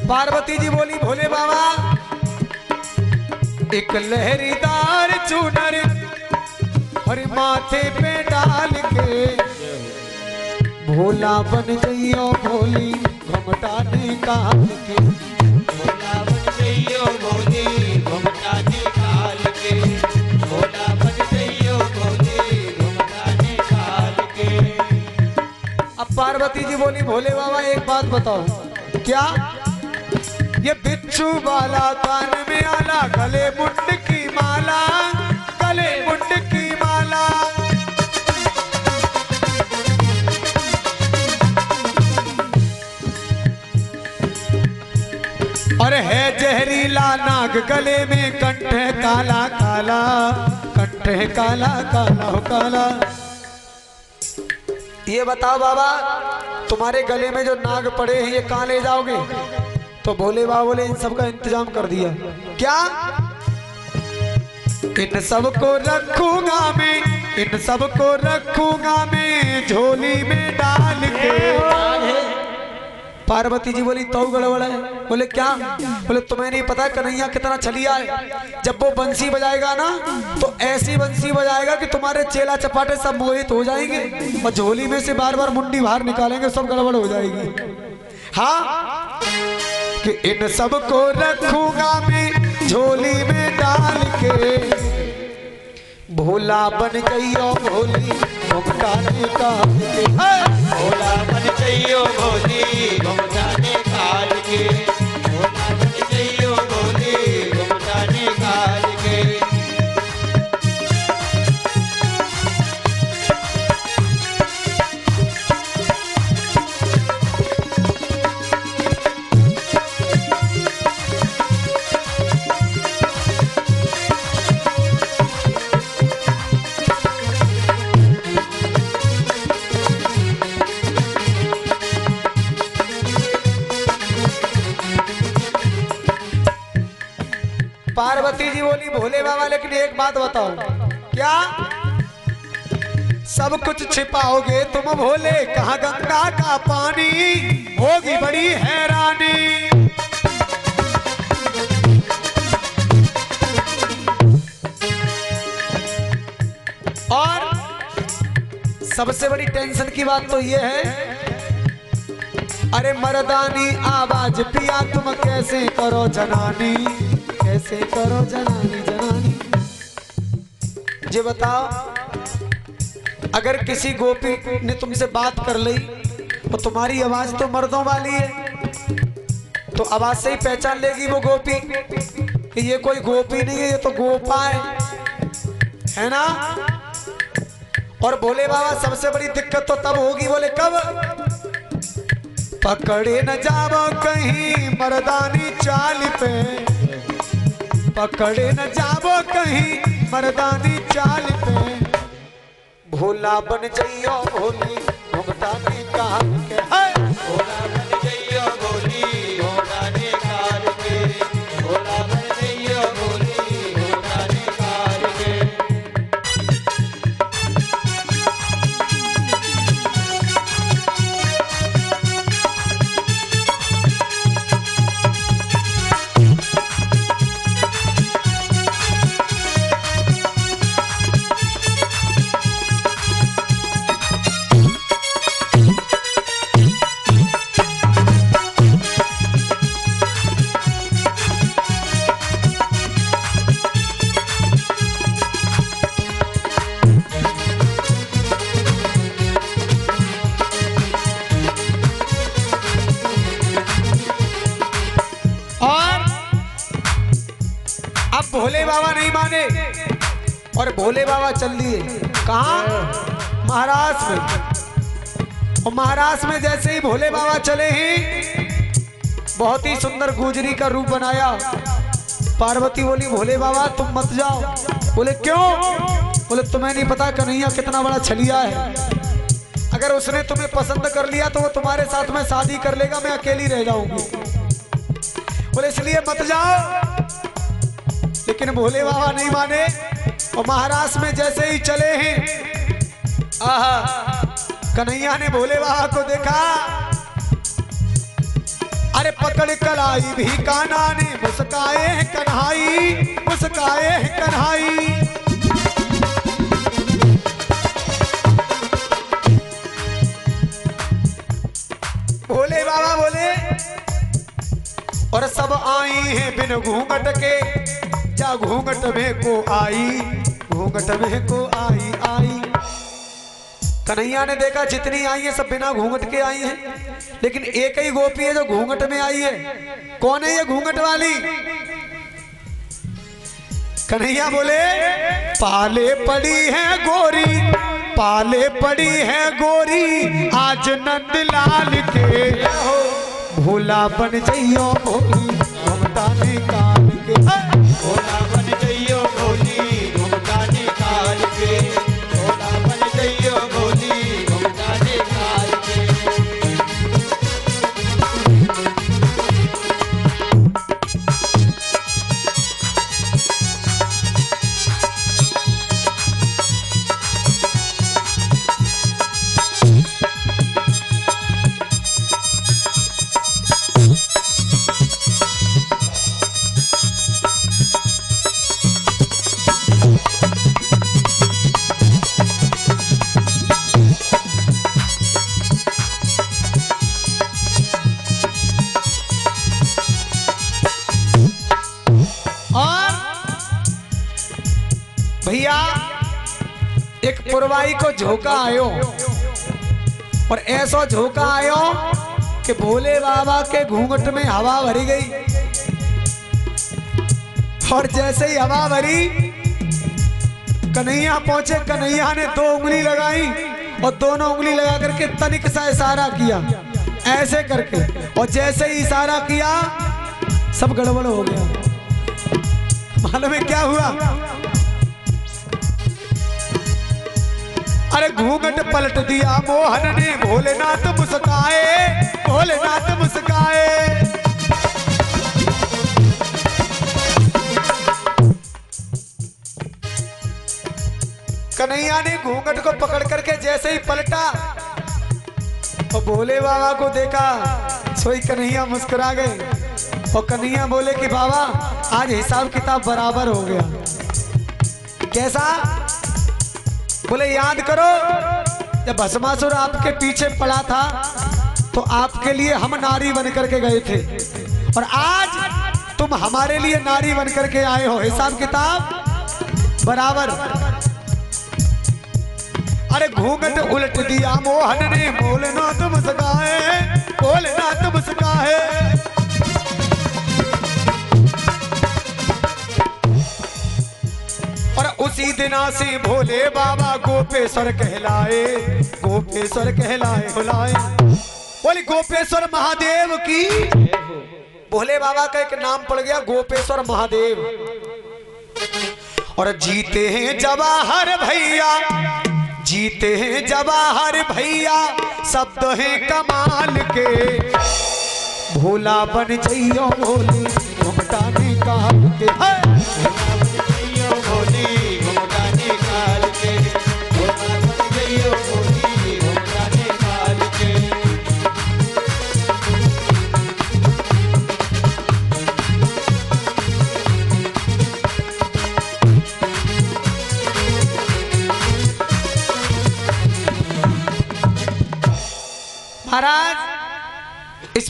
पार्वती जी बोली भोले बाबा एक लहरीदार चूनर हर माथे पे डाल के भोला बन जइयो भोली घुमटा निकाल के भोला बन जइयो भोली घुमटा निकाल के भोला बन जइयो भोली घुमटा निकाल के। अब पार्वती जी बोली भोले बाबा एक बात बताओ क्या ये बिच्छू वाला कान में आला गले मुंड की माला गले मुंड की माला और है जहरीला नाग गले में कंठ है काला काला कंठ है काला काला हो काला। ये बताओ बाबा तुम्हारे गले में जो नाग पड़े हैं ये कहाँ ले जाओगे? तो भोले बाबा बोले इन सब का इंतजाम कर दिया। क्या? इन सबको रखूंगा मैं इन सबको रखूंगा मैं झोली में डाल के। पार्वती जी बोली तो गड़बड़ है। बोले क्या? बोले तुम्हें नहीं पता कन्हैया कितना छलिया है। जब वो बंसी बजाएगा ना तो ऐसी बंसी बजाएगा कि तुम्हारे चेला चपाटे सब मोहित हो जाएंगे और झोली में से बार बार मुंडी बाहर निकालेंगे सब गड़बड़ हो जाएगी। हाँ कि इन सबको रखूंगा मैं झोली में डाल के भोला बन जइयो भोली घुमटा निकाल के भोला बन जइयो भोली घुमटा निकाल के भोला बन जइयो भोली घुमटा निकाल के। पार्वती जी बोली भोले बाबा लेकिन एक बात बताओ क्या? सब कुछ छिपाओगे तुम भोले कहाँ गंगा का पानी होगी बड़ी हैरानी। और सबसे बड़ी टेंशन की बात तो ये है अरे मर्दानी आवाज पिया तुम कैसे करो जनानी कैसे करो जनानी जनानी। ये बताओ अगर किसी गोपी ने तुमसे बात कर ली तो तुम्हारी आवाज तो मर्दों वाली है तो आवाज से ही पहचान लेगी वो गोपी कि ये कोई गोपी नहीं है ये तो गोपा है ना। और भोले बाबा सबसे बड़ी दिक्कत तो तब होगी बोले कब? पकड़े न जाओ कहीं मर्दानी चाल पे पकड़े न जाओ कहीं मर्दानी चाल पे भोला बन जइयो भोली घुमटा निकाल के भोला बन जइयो भोली घुमटा निकाल के भोला बन जइयो भोली घुमटा निकाल के। अब भोले बाबा नहीं माने और भोले बाबा चल दिए कहाँ? महाराष्ट्र में। और महाराष्ट्र में जैसे ही भोले बाबा चले ही बहुत ही सुंदर गुजरी का रूप बनाया। पार्वती बोली भोले बाबा तुम मत जाओ। बोले क्यों? बोले तुम्हें नहीं पता कन्हैया कितना बड़ा छलिया है। अगर उसने तुम्हें पसंद कर लिया तो वो तुम्हारे साथ में शादी कर लेगा, मैं अकेली रह जाऊंगी। बोले इसलिए मत जाओ। लेकिन भोले बाबा नहीं माने और महाराष्ट्र में जैसे ही चले हैं कन्हैया ने भोले बाबा को देखा। अरे पकड़ कलाई भी कान्हा ने मुस्काए है कन्हाई, मुस्काए है कन्हाई। भोले बाबा बोले और सब आई हैं बिन घूंघट के, जा घूंघट में को आई, घूंघट में को आई आई। कन्हैया ने देखा जितनी आई है सब बिना घूंघट के आई हैं, लेकिन एक ही गोपी है जो घूंघट में आई है। कौन है ये घूंघट वाली? कन्हैया बोले पाले पड़ी है गोरी, पाले पड़ी है गोरी आज नंदलाल के, भोला बन जइयो भोली घूमता निकाल के, भोला बन जइयो भोली घूमता निकाल के, भोला बन जइयो भोली घूमता निकाल के। भैया एक पुरवाई को झोंका आयो, और ऐसा झोंका आयो कि भोले बाबा के घूंघट में हवा भरी गई, और जैसे ही हवा भरी कन्हैया पहुंचे। कन्हैया ने 2 उंगली लगाई और दोनों उंगली लगा करके तनिक सा इशारा किया ऐसे करके, और जैसे ही इशारा किया सब गड़बड़ हो गया। मालूम है क्या हुआ? अरे घूंघट पलट दिया मोहन ने, भोलेनाथ मुस्काए, भोलेनाथ मुस्काए। कन्हैया ने घूंघट को पकड़ करके जैसे ही पलटा और भोले बाबा को देखा, सोई कन्हैया मुस्कुरा गए। और कन्हैया बोले कि बाबा आज हिसाब किताब बराबर हो गया। कैसा? बोले याद करो जब भस्मासुर आपके पीछे पड़ा था तो आपके लिए हम नारी बन करके गए थे, और आज तुम हमारे लिए नारी बन करके आए हो, हिसाब किताब बराबर। अरे घूंघट उलट दिया मोहन ने, भोलेनाथ मुस्काए, भोलेनाथ मुस्काए। और उसी दिना से भोले बाबा गोपेश्वर कहलाए, गोपेश्वर कहलाए बुलाए। बोली गोपेश्वर महादेव की। भोले बाबा का एक नाम पड़ गया गोपेश्वर महादेव। और जीते हैं जवाहर भैया, जीते हैं जवाहर भैया, शब्द है कमाल के, भोला बन जइयो भोली घूमटा निकाल के, भोली घूमटा निकाल के, भोला बन जइयो भोली घूमटा निकाल के। महाराज इस